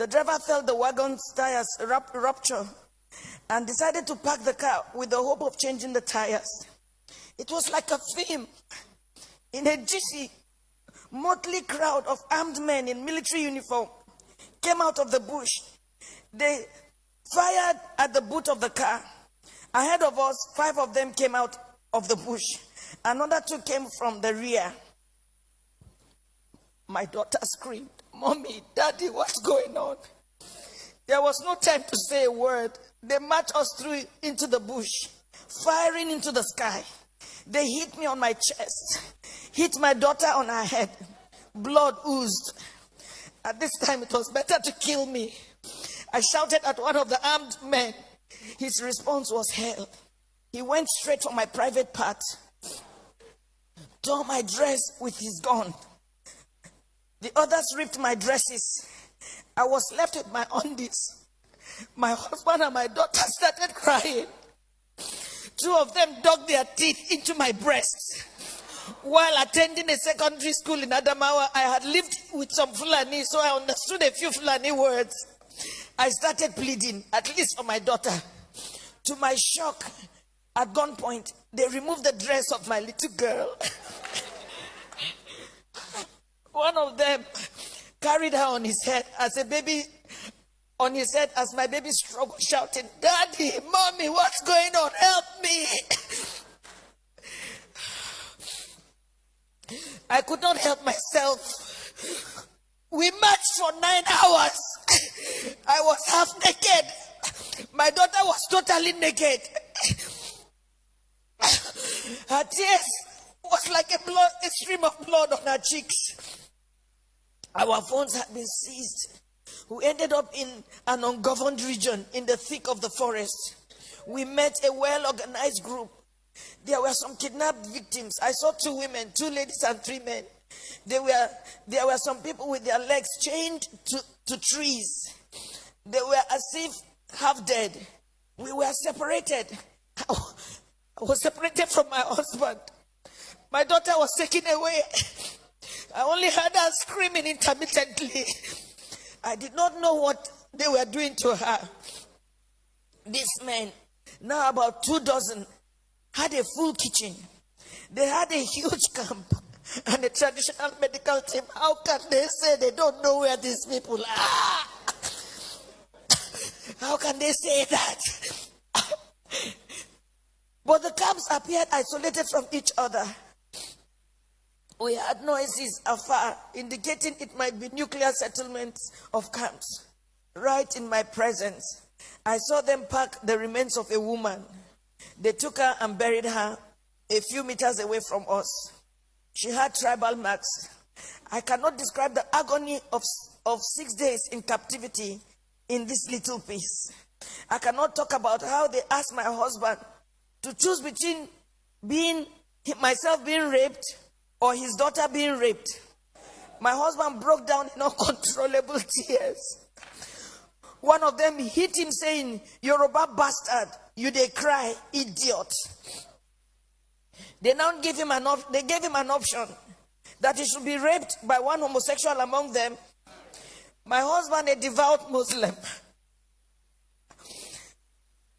The driver felt the wagon's tires rupture and decided to park the car with the hope of changing the tires. It was like a film. In a GC, motley crowd of armed men in military uniform came out of the bush. They fired at the boot of the car. Ahead of us, 5 of them came out of the bush. Another 2 came from the rear. My daughter screamed, "Mommy, Daddy, what's going on?" There was no time to say a word. They marched us through into the bush, firing into the sky. They hit me on my chest, hit my daughter on her head. Blood oozed. At this time, it was better to kill me. I shouted at one of the armed men. His response was hell. He went straight for my private part, tore my dress with his gun. The others ripped my dresses. I was left with my undies. My husband and my daughter started crying. 2 of them dug their teeth into my breasts. While attending a secondary school in Adamawa, I had lived with some Fulani, so I understood a few Fulani words. I started pleading, at least for my daughter. To my shock, at gunpoint, they removed the dress of my little girl. One of them carried her on his head as a baby, as my baby struggled, shouting, "Daddy, Mommy, what's going on? Help me!" I could not help myself. We marched for 9 hours. I was half naked. My daughter was totally naked. Her tears was like a stream of blood on her cheeks. Our phones had been seized. We ended up in an ungoverned region in the thick of the forest. We met a well-organized group. There were some kidnapped victims. I saw 2 women, 2 ladies and 3 men. There were some people with their legs chained to trees. They were as if half dead. We were separated. I was separated from my husband. My daughter was taken away. I only heard her screaming intermittently. I did not know what they were doing to her. These men, now about 2 dozen, had a full kitchen. They had a huge camp and a traditional medical team. How can they say they don't know where these people are? How can they say that? But the camps appeared isolated from each other. We heard noises afar, indicating it might be nuclear settlements of camps. Right in my presence, I saw them pack the remains of a woman. They took her and buried her a few meters away from us. She had tribal marks. I cannot describe the agony of 6 days in captivity in this little piece. I cannot talk about how they asked my husband to choose between myself being raped or his daughter being raped. My husband broke down in uncontrollable tears. One of them hit him saying, "Yoruba bastard, you dey cry, idiot." They now gave him an option that he should be raped by one homosexual among them. My husband, a devout Muslim.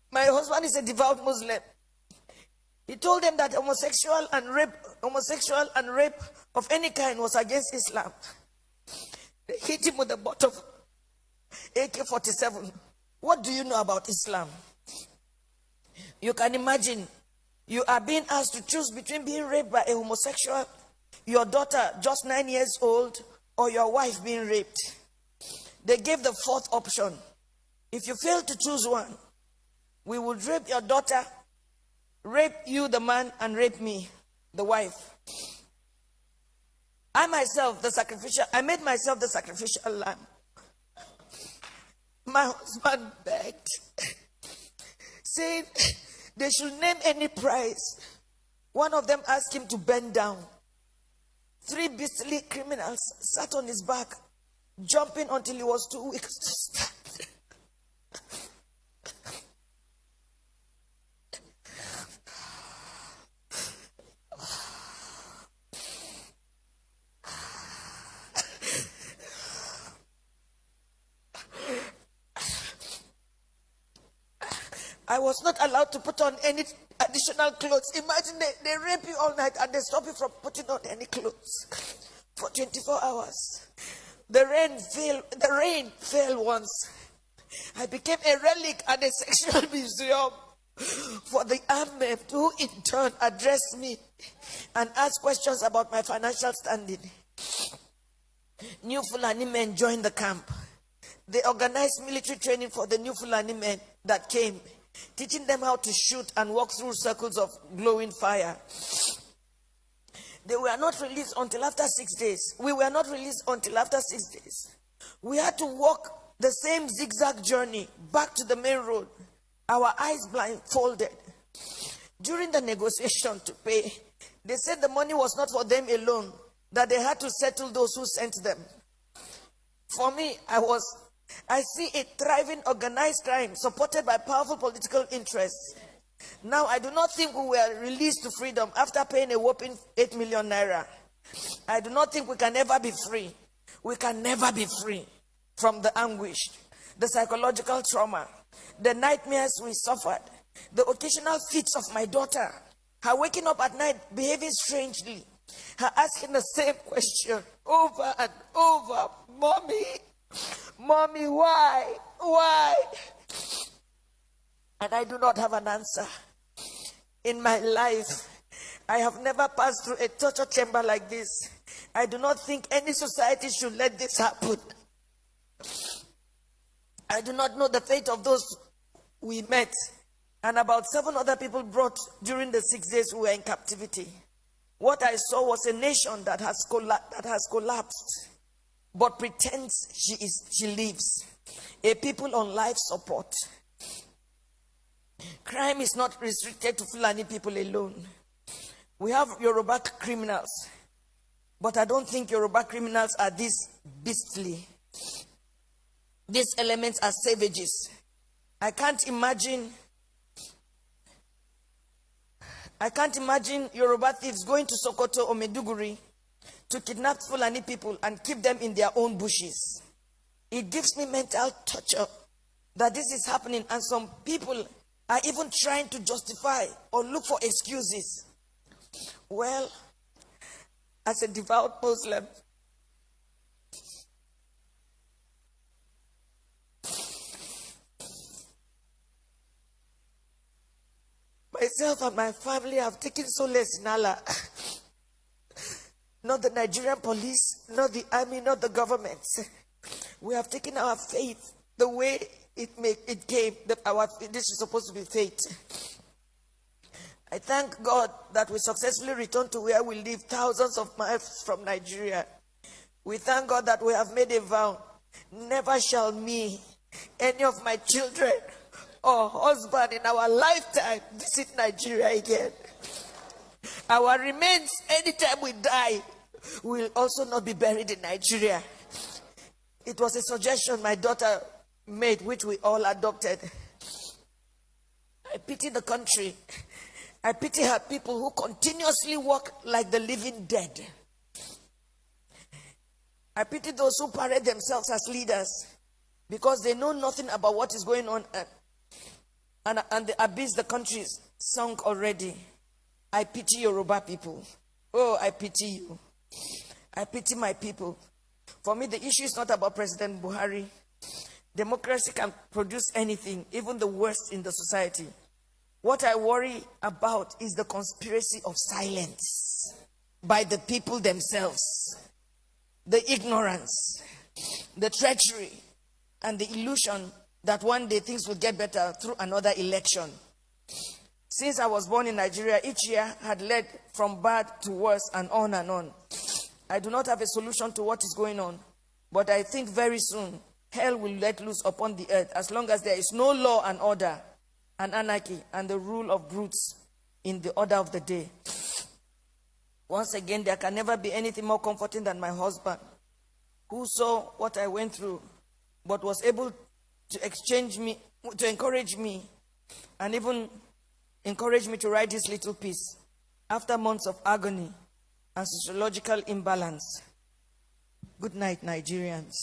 My husband is a devout Muslim. He told them that homosexual and rape of any kind was against Islam. They hit him with the butt of AK-47. What do you know about Islam? You can imagine, you are being asked to choose between being raped by a homosexual, your daughter just 9 years old, or your wife being raped. They gave the 4th option. If you fail to choose one, we would rape your daughter, rape you, the man, and rape me, the wife. I made myself the sacrificial lamb. My husband begged, saying they should name any price. One of them asked him to bend down. 3 beastly criminals sat on his back, jumping until he was too weak to stand. I was not allowed to put on any additional clothes. Imagine they rape you all night and they stop you from putting on any clothes for 24 hours. The rain fell once. I became a relic at a sexual museum for the armed men who in turn addressed me and asked questions about my financial standing. New Fulani men joined the camp. They organized military training for the new Fulani men that came, teaching them how to shoot and walk through circles of glowing fire. They were not released until after 6 days. We were not released until after 6 days. We had to walk the same zigzag journey back to the main road, our eyes blindfolded. During the negotiation to pay, they said the money was not for them alone, that they had to settle those who sent them. For me, I see a thriving organized crime supported by powerful political interests. Now, I do not think we were released to freedom after paying a whopping 8 million naira. I do not think we can ever be free. We can never be free from the anguish, the psychological trauma, the nightmares we suffered, the occasional fits of my daughter, her waking up at night behaving strangely, her asking the same question over and over, "Mommy, Mommy, why? Why?" And I do not have an answer. In my life, I have never passed through a torture chamber like this. I do not think any society should let this happen. I do not know the fate of those we met and about 7 other people brought during the 6 days we were in captivity. What I saw was a nation that has collapsed, but pretends she lives. A people on life support. Crime is not restricted to Fulani people alone. We have Yoruba criminals, but I don't think Yoruba criminals are this beastly. These elements are savages. I can't imagine Yoruba thieves going to Sokoto or Maiduguri to kidnap Fulani people and keep them in their own bushes. It gives me mental torture that this is happening, and some people are even trying to justify or look for excuses. Well, as a devout Muslim, myself and my family have taken solace in Allah. Not the Nigerian police, not the army, not the government. We have taken our faith the way it came. This is supposed to be fate. I thank God that we successfully returned to where we live, thousands of miles from Nigeria. We thank God that we have made a vow. Never shall me, any of my children or husband in our lifetime visit Nigeria again. Our remains, anytime we die, will also not be buried in Nigeria. It was a suggestion my daughter made, which we all adopted. I pity the country. I pity her people who continuously walk like the living dead. I pity those who parade themselves as leaders because they know nothing about what is going on and the abyss the country is sunk already. I pity Yoruba people. Oh, I pity you. I pity my people. For me, the issue is not about President Buhari. Democracy can produce anything, even the worst in the society. What I worry about is the conspiracy of silence by the people themselves. The ignorance, the treachery, and the illusion that one day things will get better through another election. Since I was born in Nigeria, each year had led from bad to worse and on and on. I do not have a solution to what is going on, but I think very soon hell will let loose upon the earth as long as there is no law and order and anarchy and the rule of brutes in the order of the day. Once again, there can never be anything more comforting than my husband, who saw what I went through, but was able to encourage me, and even encourage me to write this little piece after months of agony and sociological imbalance. Good night, Nigerians.